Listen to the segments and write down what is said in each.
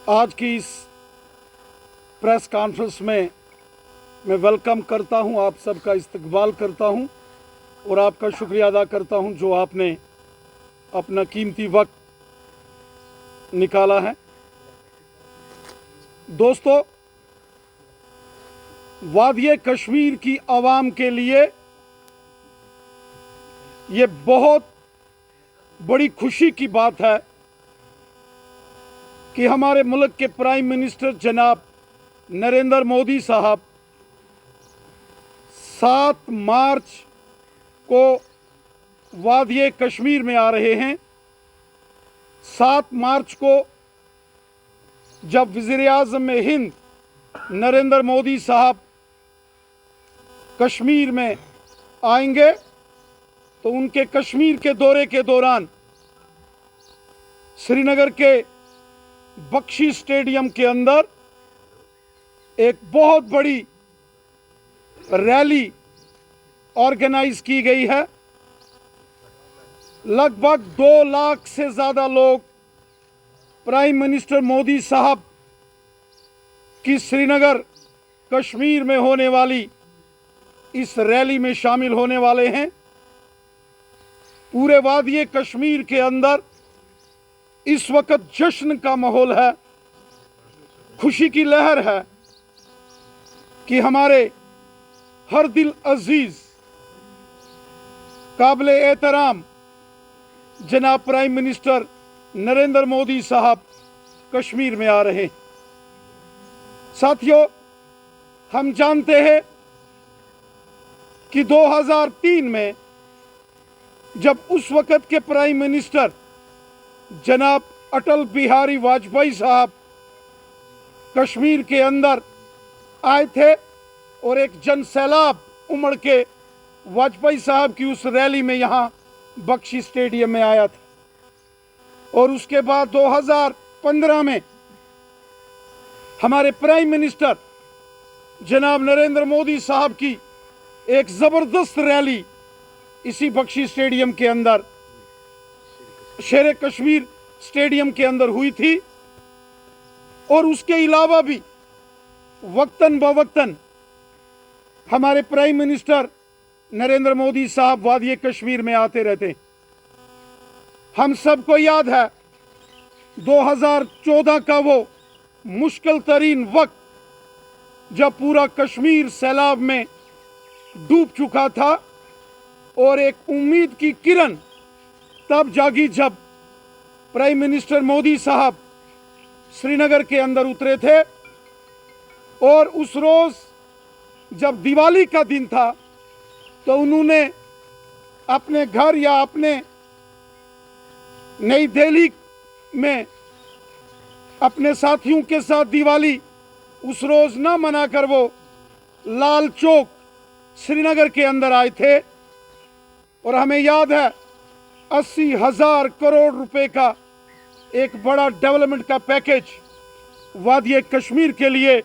आज की इस प्रेस कॉन्फ्रेंस में मैं वेलकम करता हूं, आप सबका इस्तकबाल करता हूं और आपका शुक्रिया अदा करता हूं जो आपने अपना कीमती वक्त निकाला है। दोस्तों, वादिय कश्मीर की आवाम के लिए ये बहुत बड़ी खुशी की बात है कि हमारे मुल्क के प्राइम मिनिस्टर जनाब नरेंद्र मोदी साहब 7 मार्च को वादिय कश्मीर में आ रहे हैं। 7 मार्च को जब वज़ीर-ए-आज़म हिंद नरेंद्र मोदी साहब कश्मीर में आएंगे तो उनके कश्मीर के दौरे के दौरान श्रीनगर के बख्शी स्टेडियम के अंदर एक बहुत बड़ी रैली ऑर्गेनाइज की गई है। लगभग 2 लाख से ज़्यादा लोग प्राइम मिनिस्टर मोदी साहब की श्रीनगर कश्मीर में होने वाली इस रैली में शामिल होने वाले हैं। पूरे वादिय कश्मीर के अंदर इस वक्त जश्न का माहौल है, खुशी की लहर है कि हमारे हर दिल अजीज काबिल एहतराम जनाब प्राइम मिनिस्टर नरेंद्र मोदी साहब कश्मीर में आ रहे हैं। साथियों, हम जानते हैं कि 2003 में जब उस वक्त के प्राइम मिनिस्टर जनाब अटल बिहारी वाजपेयी साहब कश्मीर के अंदर आए थे और एक जन सैलाब उमड़ के वाजपेयी साहब की उस रैली में यहाँ बख्शी स्टेडियम में आया था। और उसके बाद 2015 में हमारे प्राइम मिनिस्टर जनाब नरेंद्र मोदी साहब की एक ज़बरदस्त रैली इसी बख्शी स्टेडियम के अंदर, शेर कश्मीर स्टेडियम के अंदर हुई थी। और उसके अलावा भी वक्तन बवक्तन हमारे प्राइम मिनिस्टर नरेंद्र मोदी साहब वादिय कश्मीर में आते रहते। हम सबको याद है 2014 का वो मुश्किल तरीन वक्त जब पूरा कश्मीर सैलाब में डूब चुका था और एक उम्मीद की किरण तब जागी जब प्राइम मिनिस्टर मोदी साहब श्रीनगर के अंदर उतरे थे। और उस रोज जब दिवाली का दिन था तो उन्होंने अपने घर या अपने नई दिल्ली में अपने साथियों के साथ दिवाली उस रोज ना मनाकर वो लाल चौक श्रीनगर के अंदर आए थे। और हमें याद है 80,000 करोड़ रुपए का एक बड़ा डेवलपमेंट का पैकेज वादिय कश्मीर के लिए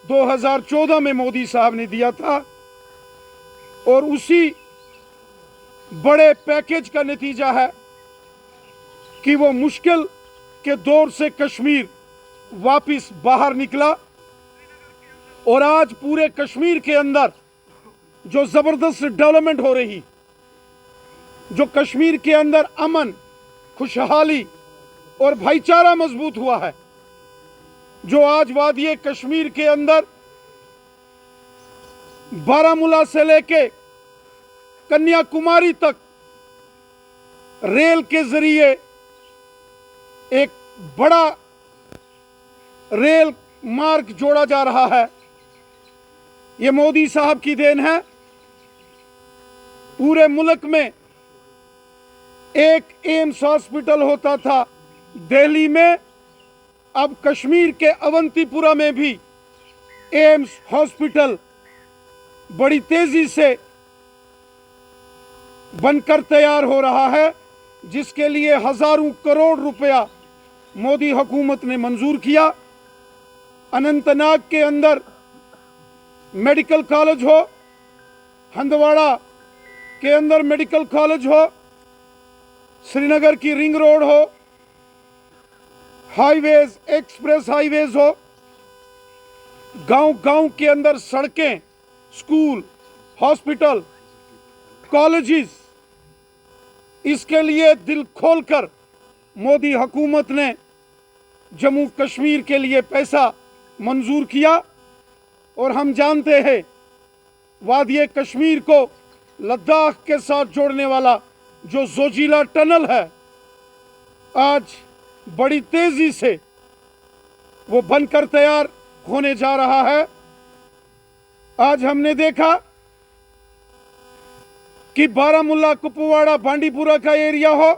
2014 में मोदी साहब ने दिया था। और उसी बड़े पैकेज का नतीजा है कि वो मुश्किल के दौर से कश्मीर वापस बाहर निकला। और आज पूरे कश्मीर के अंदर जो ज़बरदस्त डेवलपमेंट हो रही, जो कश्मीर के अंदर अमन, खुशहाली और भाईचारा मजबूत हुआ है, जो आज वादिय कश्मीर के अंदर बारामूला से लेके कन्याकुमारी तक रेल के जरिए एक बड़ा रेल मार्ग जोड़ा जा रहा है, ये मोदी साहब की देन है। पूरे मुल्क में एक एम्स हॉस्पिटल होता था दिल्ली में, अब कश्मीर के अवंतीपुरा में भी एम्स हॉस्पिटल बड़ी तेजी से बनकर तैयार हो रहा है, जिसके लिए हजारों करोड़ रुपया मोदी हुकूमत ने मंजूर किया। अनंतनाग के अंदर मेडिकल कॉलेज हो, हंदवाड़ा के अंदर मेडिकल कॉलेज हो, श्रीनगर की रिंग रोड हो, हाईवेज, एक्सप्रेस हाईवेज हो, गांव गांव के अंदर सड़कें, स्कूल, हॉस्पिटल, कॉलेजेस, इसके लिए दिल खोलकर मोदी हुकूमत ने जम्मू कश्मीर के लिए पैसा मंजूर किया। और हम जानते हैं वादिये कश्मीर को लद्दाख के साथ जोड़ने वाला जो जोजिला टनल है, आज बड़ी तेजी से वो बनकर तैयार होने जा रहा है। आज हमने देखा कि बारामूला, कुपवाड़ा, बांडीपुरा का एरिया हो,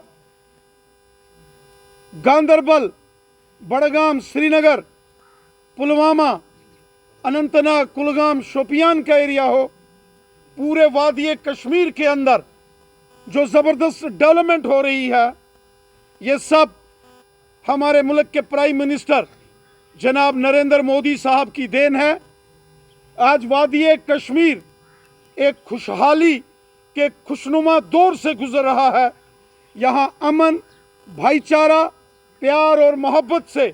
गांदरबल, बड़गाम, श्रीनगर, पुलवामा, अनंतनाग, कुलगाम, शोपियान का एरिया हो, पूरे वादिये कश्मीर के अंदर जो जबरदस्त डेवलपमेंट हो रही है, ये सब हमारे मुल्क के प्राइम मिनिस्टर जनाब नरेंद्र मोदी साहब की देन है। आज वादिये कश्मीर एक खुशहाली के खुशनुमा दौर से गुजर रहा है। यहाँ अमन, भाईचारा, प्यार और मोहब्बत से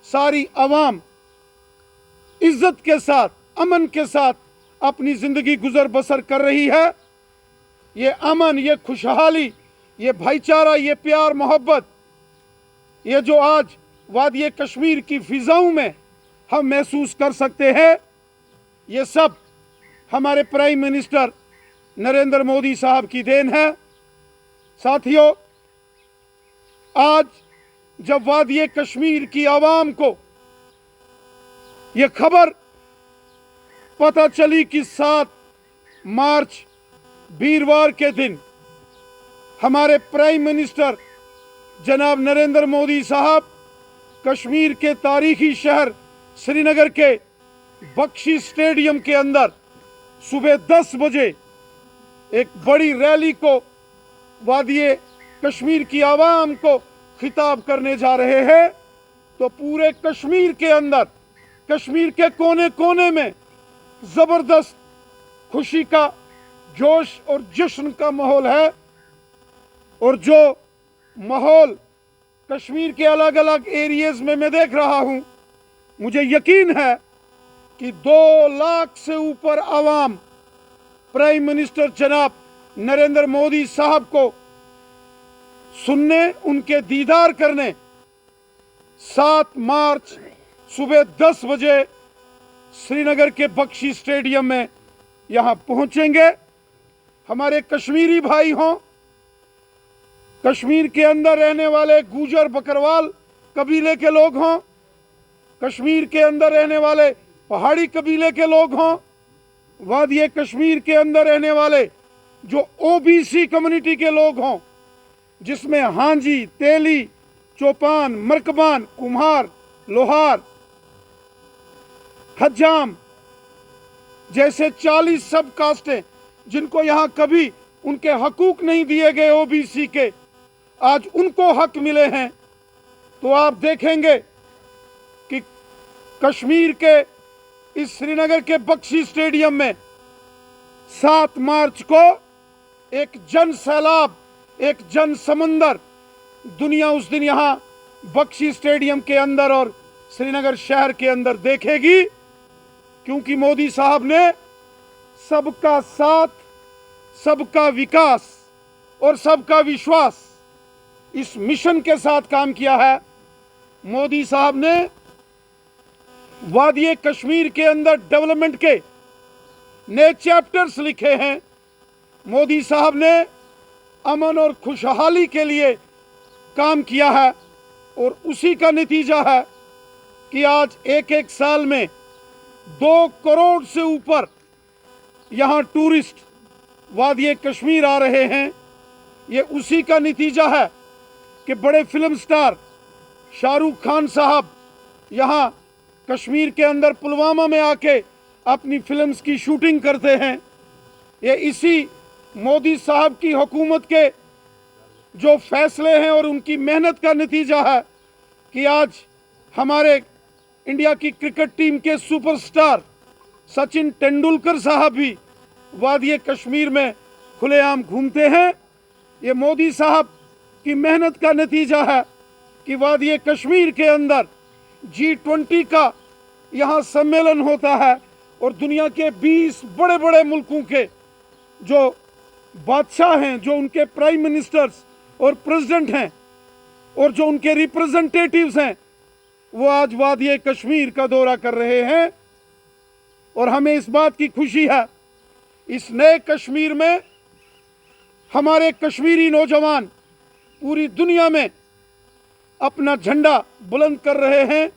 सारी आवाम इज्जत के साथ, अमन के साथ अपनी ज़िंदगी गुजर बसर कर रही है। ये अमन, ये खुशहाली, ये भाईचारा, ये प्यार मोहब्बत, ये जो आज वादिये कश्मीर की फिजाओं में हम महसूस कर सकते हैं, ये सब हमारे प्राइम मिनिस्टर नरेंद्र मोदी साहब की देन है। साथियों, आज जब वादिये कश्मीर की आवाम को ये खबर पता चली कि 7 मार्च वीरवार के दिन हमारे प्राइम मिनिस्टर जनाब नरेंद्र मोदी साहब कश्मीर के तारीखी शहर श्रीनगर के बख्शी स्टेडियम के अंदर सुबह 10 बजे एक बड़ी रैली को वादिये कश्मीर की आवाम को खिताब करने जा रहे हैं, तो पूरे कश्मीर के अंदर, कश्मीर के कोने कोने में जबरदस्त खुशी का, जोश और जश्न का माहौल है। और जो माहौल कश्मीर के अलग अलग एरियाज में मैं देख रहा हूं, मुझे यकीन है कि 2 लाख से ऊपर आवाम प्राइम मिनिस्टर जनाब नरेंद्र मोदी साहब को सुनने, उनके दीदार करने 7 मार्च सुबह 10 बजे श्रीनगर के बख्शी स्टेडियम में यहाँ पहुँचेंगे। हमारे कश्मीरी भाई हों, कश्मीर के अंदर रहने वाले गुजर बकरवाल कबीले के लोग हों, कश्मीर के अंदर रहने वाले पहाड़ी कबीले के लोग हों, वादिये कश्मीर के अंदर रहने वाले जो ओबीसी कम्युनिटी के लोग हों, जिसमें हांजी, तेली, चौपान, मरकबान, कुम्हार, लोहार, हज्जाम जैसे 40 सब कास्टें जिनको यहाँ कभी उनके हकूक नहीं दिए गए ओबीसी के, आज उनको हक मिले हैं। तो आप देखेंगे कि कश्मीर के इस श्रीनगर के बख्शी स्टेडियम में 7 मार्च को एक जन सैलाब, एक जन समंदर दुनिया उस दिन यहाँ बख्शी स्टेडियम के अंदर और श्रीनगर शहर के अंदर देखेगी, क्योंकि मोदी साहब ने सबका साथ, सबका विकास और सबका विश्वास इस मिशन के साथ काम किया है। मोदी साहब ने वादिये कश्मीर के अंदर डेवलपमेंट के नए चैप्टर्स लिखे हैं। मोदी साहब ने अमन और खुशहाली के लिए काम किया है और उसी का नतीजा है कि आज एक साल में 2 करोड़ से ऊपर यहाँ टूरिस्ट वादिये कश्मीर आ रहे हैं। ये उसी का नतीजा है कि बड़े फिल्म स्टार शाहरुख खान साहब यहाँ कश्मीर के अंदर पुलवामा में आके अपनी फिल्म्स की शूटिंग करते हैं। ये इसी मोदी साहब की हुकूमत के जो फैसले हैं और उनकी मेहनत का नतीजा है कि आज हमारे इंडिया की क्रिकेट टीम के सुपरस्टार सचिन तेंदुलकर साहब भी वादिये कश्मीर में खुलेआम घूमते हैं। ये मोदी साहब की मेहनत का नतीजा है कि वादी कश्मीर के अंदर G20 का यहाँ सम्मेलन होता है और दुनिया के 20 बड़े बड़े मुल्कों के जो बादशाह हैं, जो उनके प्राइम मिनिस्टर्स और प्रेसिडेंट हैं और जो उनके रिप्रेजेंटेटिव्स हैं, वो आज वादी कश्मीर का दौरा कर रहे हैं। और हमें इस बात की खुशी है, इस नए कश्मीर में हमारे कश्मीरी नौजवान पूरी दुनिया में अपना झंडा बुलंद कर रहे हैं,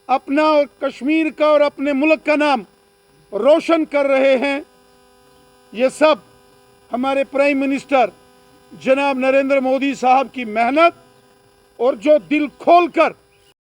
अपना और कश्मीर का और अपने मुल्क का नाम रोशन कर रहे हैं। ये सब हमारे प्राइम मिनिस्टर जनाब नरेंद्र मोदी साहब की मेहनत और जो दिल खोलकर